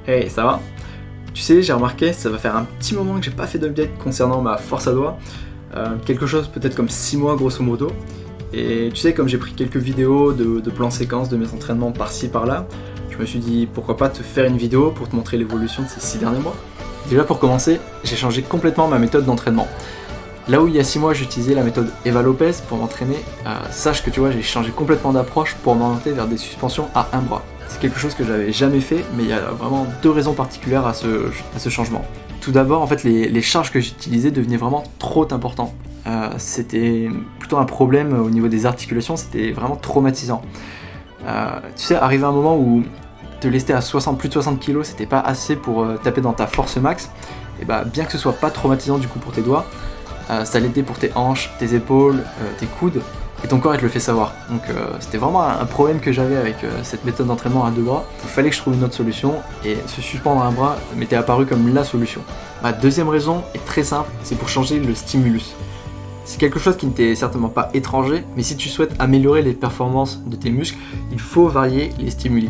Hey, ça va? Tu sais, j'ai remarqué, ça va faire un petit moment que j'ai pas fait d'update concernant ma force à doigt. Quelque chose peut-être comme 6 mois grosso modo. Et tu sais, comme j'ai pris quelques vidéos de plans séquences de mes entraînements par-ci par-là, je me suis dit pourquoi pas te faire une vidéo pour te montrer l'évolution de ces 6 derniers mois. Déjà pour commencer, j'ai changé complètement ma méthode d'entraînement. Là où il y a 6 mois j'utilisais la méthode Eva Lopez pour m'entraîner, sache que tu vois j'ai changé complètement d'approche pour m'orienter vers des suspensions à un bras. C'est quelque chose que j'avais jamais fait, mais il y a vraiment deux raisons particulières à ce changement. Tout d'abord, en fait, les charges que j'utilisais devenaient vraiment trop importantes. C'était plutôt un problème au niveau des articulations, c'était vraiment traumatisant. Tu sais, arrivé à un moment où te lester à plus de 60 kg, c'était pas assez pour taper dans ta force max, et bah, bien que ce soit pas traumatisant du coup pour tes doigts, ça l'était pour tes hanches, tes épaules, tes coudes, et ton corps il te le fait savoir. Donc c'était vraiment un problème que j'avais avec cette méthode d'entraînement à deux bras. Il fallait que je trouve une autre solution, et se suspendre un bras m'était apparu comme la solution. Ma deuxième raison est très simple, c'est pour changer le stimulus. C'est quelque chose qui ne t'est certainement pas étranger, mais si tu souhaites améliorer les performances de tes muscles, il faut varier les stimuli.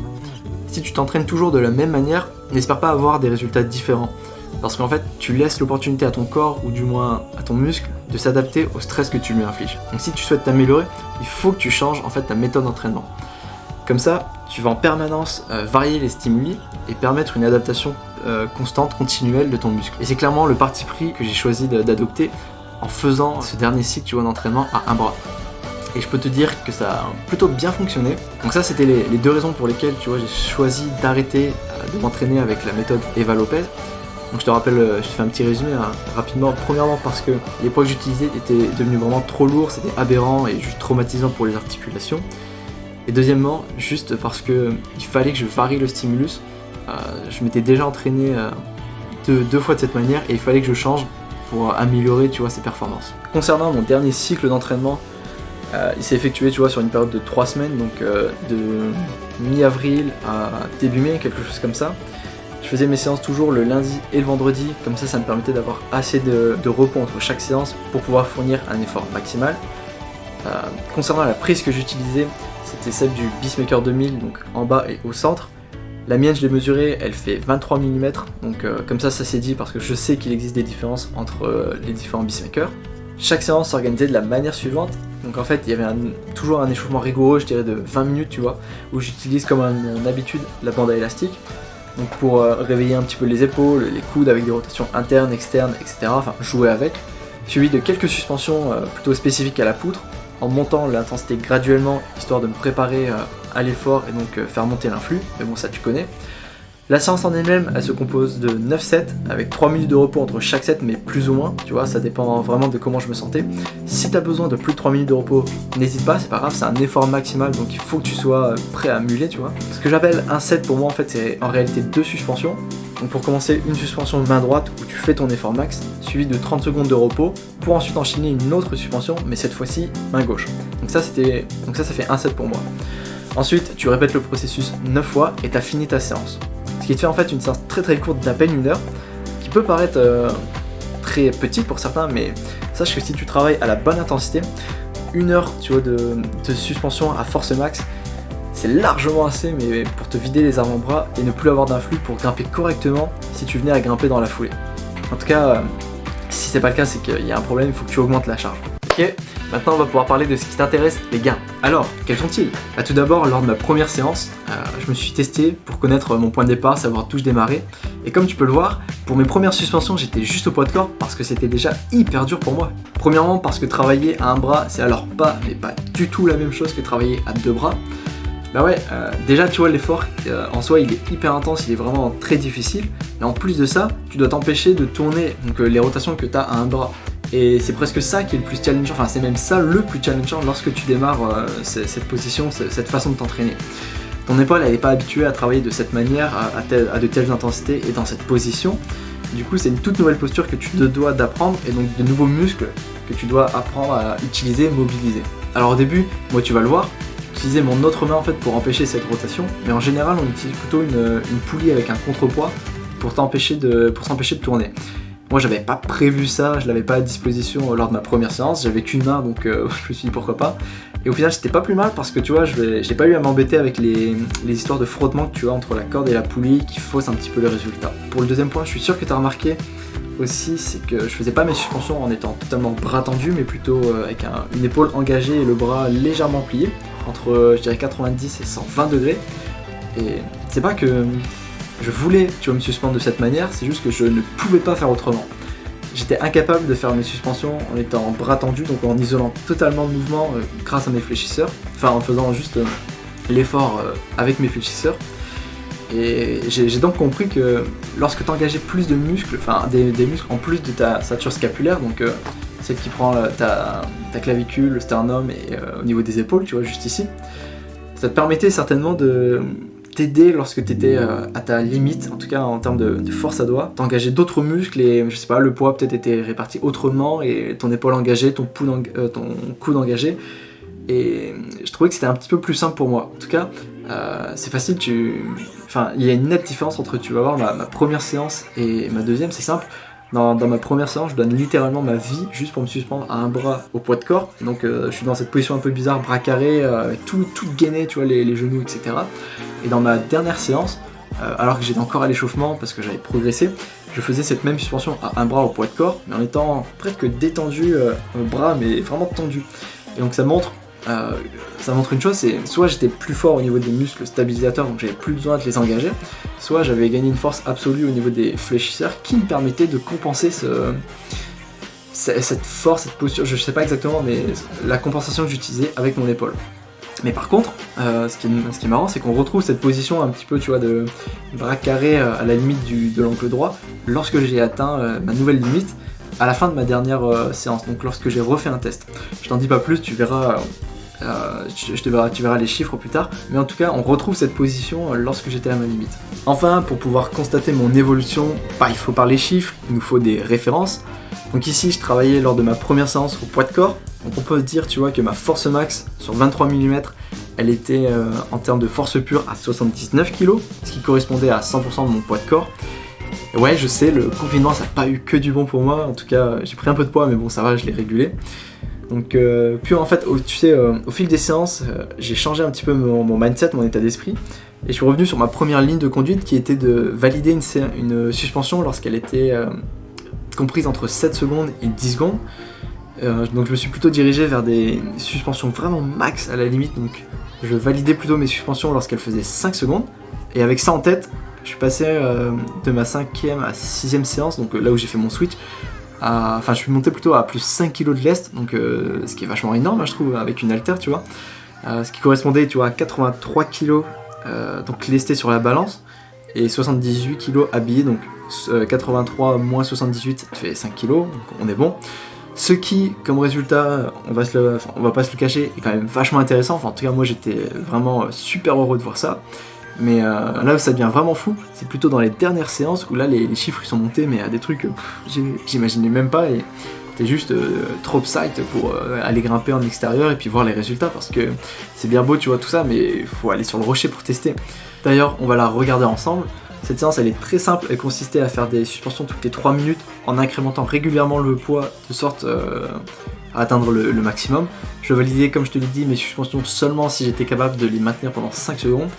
Si tu t'entraînes toujours de la même manière, n'espère pas avoir des résultats différents. Parce qu'en fait, tu laisses l'opportunité à ton corps, ou du moins à ton muscle, de s'adapter au stress que tu lui infliges. Donc si tu souhaites t'améliorer, il faut que tu changes en fait ta méthode d'entraînement. Comme ça, tu vas en permanence varier les stimuli et permettre une adaptation constante, continuelle de ton muscle. Et c'est clairement le parti pris que j'ai choisi d'adopter en faisant ce dernier cycle tu vois, d'entraînement à un bras. Et je peux te dire que ça a plutôt bien fonctionné. Donc ça, c'était les deux raisons pour lesquelles tu vois, j'ai choisi d'arrêter de m'entraîner avec la méthode Eva Lopez. Donc je te rappelle, je te fais un petit résumé rapidement. Premièrement parce que les poids que j'utilisais étaient devenus vraiment trop lourds, c'était aberrant et juste traumatisant pour les articulations. Et deuxièmement, juste parce que il fallait que je varie le stimulus. Je m'étais déjà entraîné deux fois de cette manière et il fallait que je change pour améliorer tu vois, ses performances. Concernant mon dernier cycle d'entraînement, il s'est effectué tu vois, sur une période de 3 semaines, donc de mi-avril à début mai, quelque chose comme ça. Je faisais mes séances toujours le lundi et le vendredi, comme ça me permettait d'avoir assez de repos entre chaque séance pour pouvoir fournir un effort maximal. Concernant la prise que j'utilisais, c'était celle du Beastmaker 2000, donc en bas et au centre. La mienne, je l'ai mesurée, elle fait 23 mm, donc comme ça s'est dit parce que je sais qu'il existe des différences entre les différents Beastmakers. Chaque séance s'organisait de la manière suivante, donc en fait il y avait toujours un échauffement rigoureux, je dirais de 20 minutes, tu vois, où j'utilise comme à mon habitude la bande à élastique. Donc pour réveiller un petit peu les épaules, les coudes avec des rotations internes, externes, etc. Enfin jouer avec. Suivi de quelques suspensions plutôt spécifiques à la poutre, en montant l'intensité graduellement, histoire de me préparer à l'effort et donc faire monter l'influx. Mais bon ça tu connais. La séance en elle-même, elle se compose de 9 sets, avec 3 minutes de repos entre chaque set, mais plus ou moins, tu vois, ça dépend vraiment de comment je me sentais. Si tu as besoin de plus de 3 minutes de repos, n'hésite pas, c'est pas grave, c'est un effort maximal, donc il faut que tu sois prêt à muler, tu vois. Ce que j'appelle un set pour moi, en fait, c'est en réalité 2 suspensions. Donc pour commencer, une suspension de main droite où tu fais ton effort max, suivi de 30 secondes de repos, pour ensuite enchaîner une autre suspension, mais cette fois-ci, main gauche. Donc ça fait un set pour moi. Ensuite, tu répètes le processus 9 fois et tu as fini ta séance. Ce qui te fait en fait une séance très très courte d'à peine 1 heure, qui peut paraître très petite pour certains, mais sache que si tu travailles à la bonne intensité, 1 heure tu vois, de suspension à force max, c'est largement assez mais pour te vider les avant-bras et ne plus avoir d'influx pour grimper correctement si tu venais à grimper dans la foulée. En tout cas, si c'est pas le cas, c'est qu'il y a un problème, il faut que tu augmentes la charge. Ok, maintenant on va pouvoir parler de ce qui t'intéresse, les gains. Alors, quels sont-ils ? Tout d'abord, lors de ma première séance, je me suis testé pour connaître mon point de départ, savoir d'où je démarrais. Et comme tu peux le voir, pour mes premières suspensions, j'étais juste au poids de corps parce que c'était déjà hyper dur pour moi. Premièrement, parce que travailler à un bras, c'est alors pas du tout la même chose que travailler à 2 bras. Bah ouais, déjà tu vois l'effort en soi il est hyper intense, il est vraiment très difficile. Mais en plus de ça, tu dois t'empêcher de tourner donc, les rotations que tu as à un bras. Et c'est presque ça qui est le plus challengeant, enfin c'est même ça le plus challengeant lorsque tu démarres cette position, cette façon de t'entraîner. Ton épaule elle n'est pas habituée à travailler de cette manière, à de telles intensités et dans cette position. Du coup c'est une toute nouvelle posture que tu te dois d'apprendre et donc de nouveaux muscles que tu dois apprendre à utiliser, mobiliser. Alors au début, moi tu vas le voir, j'utilisais mon autre main en fait pour empêcher cette rotation, mais en général on utilise plutôt une poulie avec un contrepoids pour s'empêcher de tourner. Moi j'avais pas prévu ça, je l'avais pas à disposition lors de ma première séance, j'avais qu'une main donc je me suis dit pourquoi pas. Et au final c'était pas plus mal parce que tu vois, j'ai pas eu à m'embêter avec les histoires de frottement que tu as entre la corde et la poulie qui faussent un petit peu le résultat. Pour le deuxième point, je suis sûr que tu as remarqué aussi, c'est que je faisais pas mes suspensions en étant totalement bras tendu, mais plutôt avec une épaule engagée et le bras légèrement plié, entre je dirais 90 et 120 degrés. Et c'est pas que je voulais, tu vois, me suspendre de cette manière, c'est juste que je ne pouvais pas faire autrement. J'étais incapable de faire mes suspensions en étant bras tendu, donc en isolant totalement le mouvement grâce à mes fléchisseurs, enfin en faisant juste l'effort avec mes fléchisseurs. Et j'ai donc compris que lorsque tu engageais plus de muscles, enfin des muscles en plus de ta ceinture scapulaire, donc celle qui prend ta clavicule, le sternum et au niveau des épaules, tu vois, juste ici, ça te permettait certainement de t'aider lorsque tu étais à ta limite, en tout cas en termes de force à doigt, t'engager d'autres muscles et je sais pas, le poids peut-être était réparti autrement et ton épaule engagée, ton coude engagé. Et je trouvais que c'était un petit peu plus simple pour moi. En tout cas, c'est facile, enfin, il y a une nette différence entre, tu vas voir, ma première séance et ma deuxième, c'est simple. Dans ma première séance, je donne littéralement ma vie juste pour me suspendre à un bras au poids de corps. Donc je suis dans cette position un peu bizarre, bras carrés, tout gainé, tu vois, les genoux, etc. Et dans ma dernière séance, alors que j'étais encore à l'échauffement parce que j'avais progressé, je faisais cette même suspension à un bras au poids de corps, mais en étant presque détendu, bras, mais vraiment tendu. Et donc ça montre une chose, c'est soit j'étais plus fort au niveau des muscles stabilisateurs, donc j'avais plus besoin de les engager, soit j'avais gagné une force absolue au niveau des fléchisseurs qui me permettait de compenser cette force, cette posture, je sais pas exactement, mais la compensation que j'utilisais avec mon épaule. Mais par contre, ce qui est marrant, c'est qu'on retrouve cette position un petit peu, tu vois, de bras carré à la limite de l'angle droit, lorsque j'ai atteint ma nouvelle limite, à la fin de ma dernière séance, donc lorsque j'ai refait un test. Je t'en dis pas plus, tu verras tu verras les chiffres plus tard, mais en tout cas on retrouve cette position lorsque j'étais à ma limite. Enfin, pour pouvoir constater mon évolution, il faut parler chiffres, il nous faut des références. Donc ici je travaillais lors de ma première séance au poids de corps, donc on peut dire, tu vois, que ma force max sur 23 mm, elle était en termes de force pure à 79 kg, ce qui correspondait à 100% de mon poids de corps. Et ouais, je sais, le confinement ça n'a pas eu que du bon pour moi, en tout cas j'ai pris un peu de poids, mais bon ça va, je l'ai régulé. Donc puis en fait, tu sais, au fil des séances, j'ai changé un petit peu mon mindset, mon état d'esprit, et je suis revenu sur ma première ligne de conduite qui était de valider une suspension lorsqu'elle était comprise entre 7 secondes et 10 secondes. Donc je me suis plutôt dirigé vers des suspensions vraiment max à la limite, donc je validais plutôt mes suspensions lorsqu'elles faisaient 5 secondes, et avec ça en tête, je suis passé de ma 5e à 6e séance, donc là où j'ai fait mon switch, je suis monté plutôt à plus 5 kg de lest, donc ce qui est vachement énorme, je trouve, avec une haltère, tu vois. Ce qui correspondait, tu vois, à 83 kg donc lesté sur la balance, et 78 kg habillé, donc 83 moins 78, ça fait 5 kg, donc on est bon. Ce qui, comme résultat, on va pas se le cacher, est quand même vachement intéressant. Enfin, en tout cas, moi j'étais vraiment super heureux de voir ça. Mais là où ça devient vraiment fou, c'est plutôt dans les dernières séances où là les chiffres ils sont montés, mais à des trucs que j'imaginais même pas, et t'es juste trop psyched pour aller grimper en extérieur et puis voir les résultats, parce que c'est bien beau, tu vois, tout ça, mais il faut aller sur le rocher pour tester. D'ailleurs, on va la regarder ensemble. Cette séance elle est très simple, elle consistait à faire des suspensions toutes les 3 minutes en incrémentant régulièrement le poids de sorte à atteindre le maximum. Je validais, comme je te l'ai dit, mes suspensions seulement si j'étais capable de les maintenir pendant 5 secondes.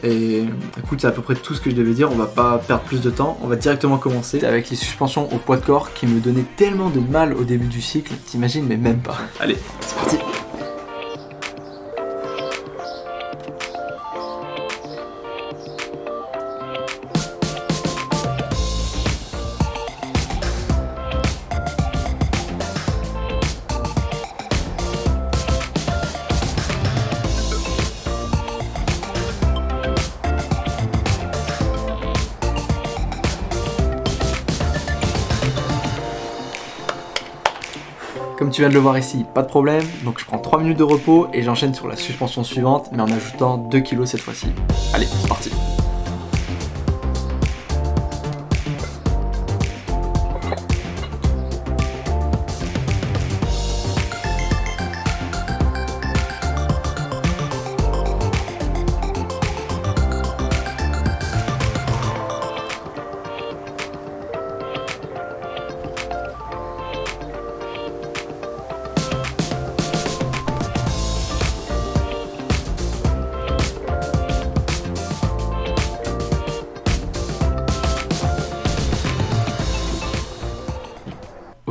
Et écoute, c'est à peu près tout ce que je devais dire, on va pas perdre plus de temps, on va directement commencer avec les suspensions au poids de corps qui me donnaient tellement de mal au début du cycle, t'imagines, mais même pas. Allez, c'est parti. Comme tu viens de le voir ici, pas de problème, donc je prends 3 minutes de repos et j'enchaîne sur la suspension suivante, mais en ajoutant 2 kg cette fois-ci. Allez, c'est parti.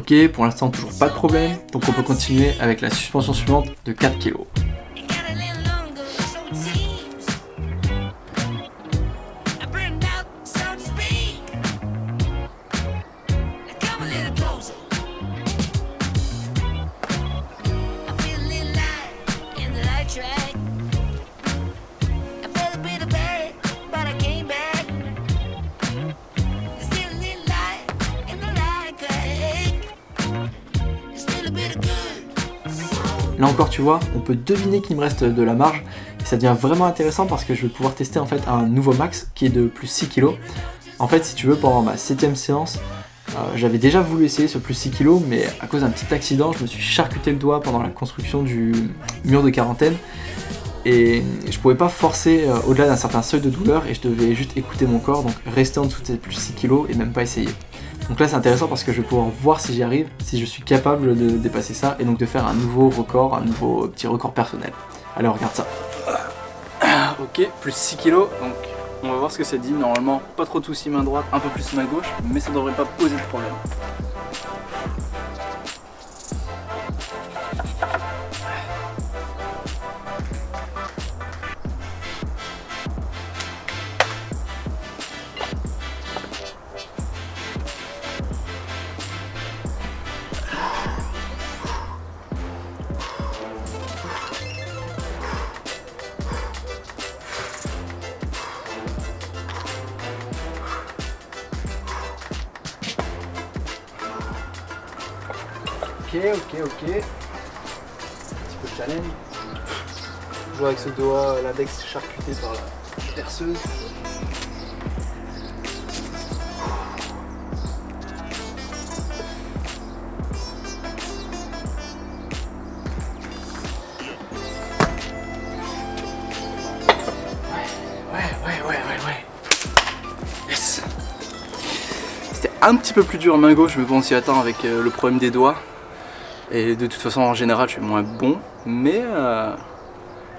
Ok, pour l'instant toujours pas de problème, donc on peut continuer avec la suspension suivante de 4 kg. Là encore tu vois, on peut deviner qu'il me reste de la marge et ça devient vraiment intéressant parce que je vais pouvoir tester en fait un nouveau max qui est de plus 6 kg. En fait si tu veux, pendant ma 7ème séance, j'avais déjà voulu essayer ce plus 6 kg mais à cause d'un petit accident je me suis charcuté le doigt pendant la construction du mur de quarantaine et je pouvais pas forcer au-delà d'un certain seuil de douleur et je devais juste écouter mon corps, donc rester en dessous de ces plus 6 kg et même pas essayer. Donc là c'est intéressant parce que je vais pouvoir voir si j'y arrive, si je suis capable de dépasser ça et donc de faire un nouveau record, un nouveau petit record personnel. Allez on regarde ça. Ok, plus 6 kg, donc on va voir ce que ça dit. Normalement pas trop de soucis main droite, un peu plus main gauche, mais ça devrait pas poser de problème. Ok. Un petit peu de challenge. Toujours avec ce doigt, l'index charcuté par la perceuse. Ouais. Yes. C'était un petit peu plus dur en main gauche, mais bon, on s'y attend avec le problème des doigts. Et de toute façon en général je suis moins bon, mais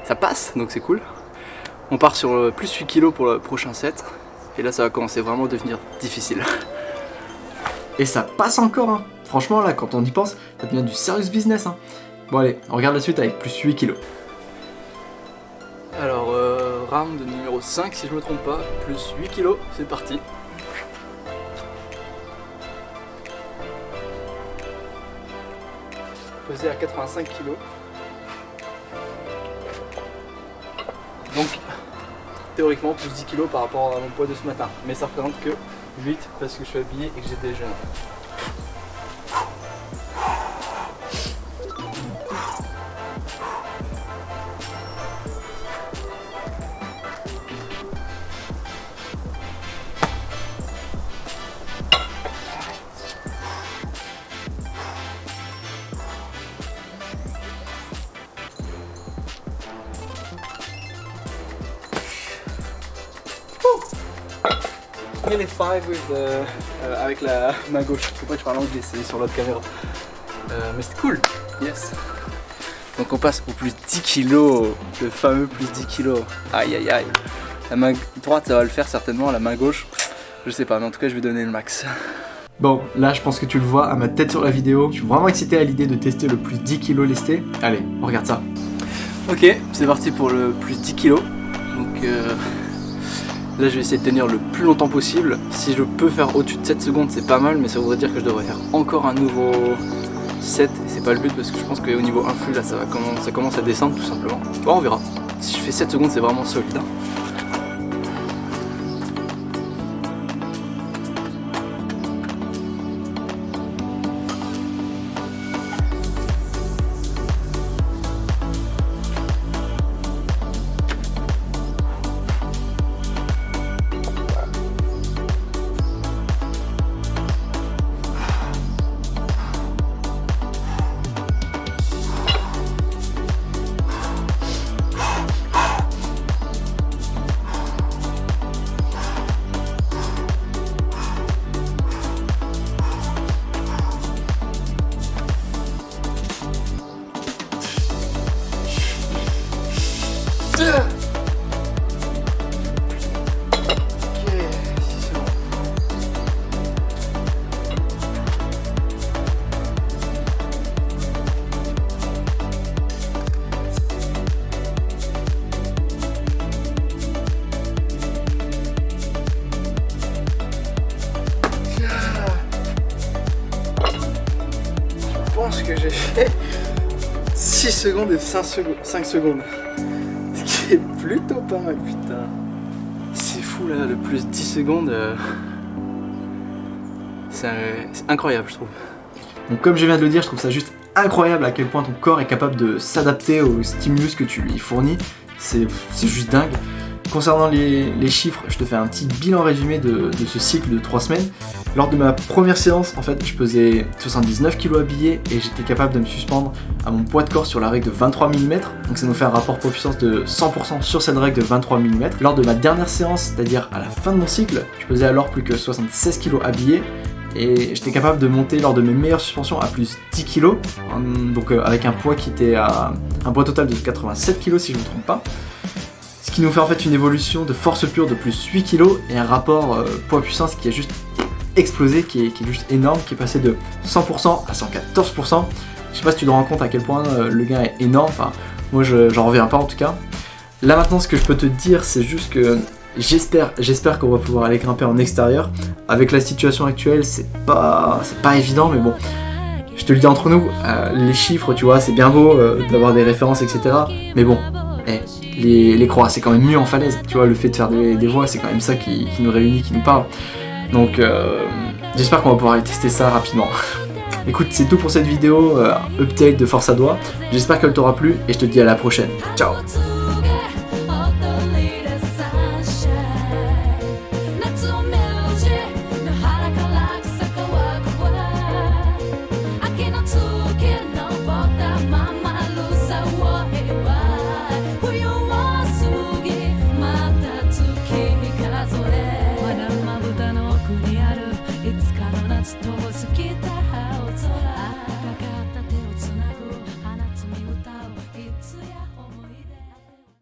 ça passe donc c'est cool. On part sur plus 8 kg pour le prochain set et là ça va commencer vraiment à devenir difficile. Et ça passe encore hein. Franchement là quand on y pense ça devient du serious business hein. Bon allez on regarde la suite avec plus 8 kg. Alors round numéro 5 si je me trompe pas, plus 8 kg, c'est parti. Pesé à 85 kg. Donc théoriquement plus 10 kg par rapport à mon poids de ce matin. Mais ça représente que 8 parce que je suis habillé et que j'ai déjeuné. Nearly 5 avec la main gauche. Pourquoi je parle anglais, c'est sur l'autre caméra. Mais c'est cool, yes. Donc on passe au plus 10 kg, le fameux plus 10 kg. Aïe. La main droite ça va le faire certainement, la main gauche, je sais pas, mais en tout cas je vais donner le max. Bon, là je pense que tu le vois à ma tête sur la vidéo. Je suis vraiment excité à l'idée de tester le plus 10 kg lesté. Allez, on regarde ça. Ok, c'est parti pour le plus 10 kg. Donc là je vais essayer de tenir le plus longtemps possible. Si je peux faire au-dessus de 7 secondes c'est pas mal, mais ça voudrait dire que je devrais faire encore un nouveau set. Et c'est pas le but parce que je pense qu'au niveau influx là ça commence à descendre tout simplement. Bon on verra. Si je fais 7 secondes c'est vraiment solide. pense que j'ai fait 6 secondes et 5 secondes. Ce qui est plutôt pas mal, putain. C'est fou là, le plus 10 secondes. C'est incroyable, je trouve. Donc comme je viens de le dire, je trouve ça juste incroyable à quel point ton corps est capable de s'adapter au stimulus que tu lui fournis. C'est juste dingue. Concernant les chiffres, je te fais un petit bilan résumé de ce cycle de 3 semaines. Lors de ma première séance, en fait, je pesais 79 kg habillé et j'étais capable de me suspendre à mon poids de corps sur la règle de 23 mm. Donc ça nous fait un rapport poids-puissance de 100% sur cette règle de 23 mm. Lors de ma dernière séance, c'est-à-dire à la fin de mon cycle, je pesais alors plus que 76 kg habillé et j'étais capable de monter lors de mes meilleures suspensions à plus 10 kg. Donc avec un poids qui était à un poids total de 87 kg si je ne me trompe pas. Ce qui nous fait en fait une évolution de force pure de plus 8 kg et un rapport poids-puissance qui a juste explosé, qui est juste énorme, qui est passé de 100% à 114%. Je sais pas si tu te rends compte à quel point le gain est énorme, enfin moi j'en reviens pas en tout cas. Là maintenant ce que je peux te dire c'est juste que j'espère qu'on va pouvoir aller grimper en extérieur. Avec la situation actuelle c'est pas évident mais bon, je te le dis entre nous, les chiffres tu vois c'est bien beau d'avoir des références etc. Mais bon, les croix c'est quand même mieux en falaise, tu vois, le fait de faire des voies c'est quand même ça qui nous réunit, qui nous parle. Donc j'espère qu'on va pouvoir aller tester ça rapidement. Écoute, c'est tout pour cette vidéo update de Force à Doigt. J'espère qu'elle t'aura plu et je te dis à la prochaine. Ciao. That's okay, because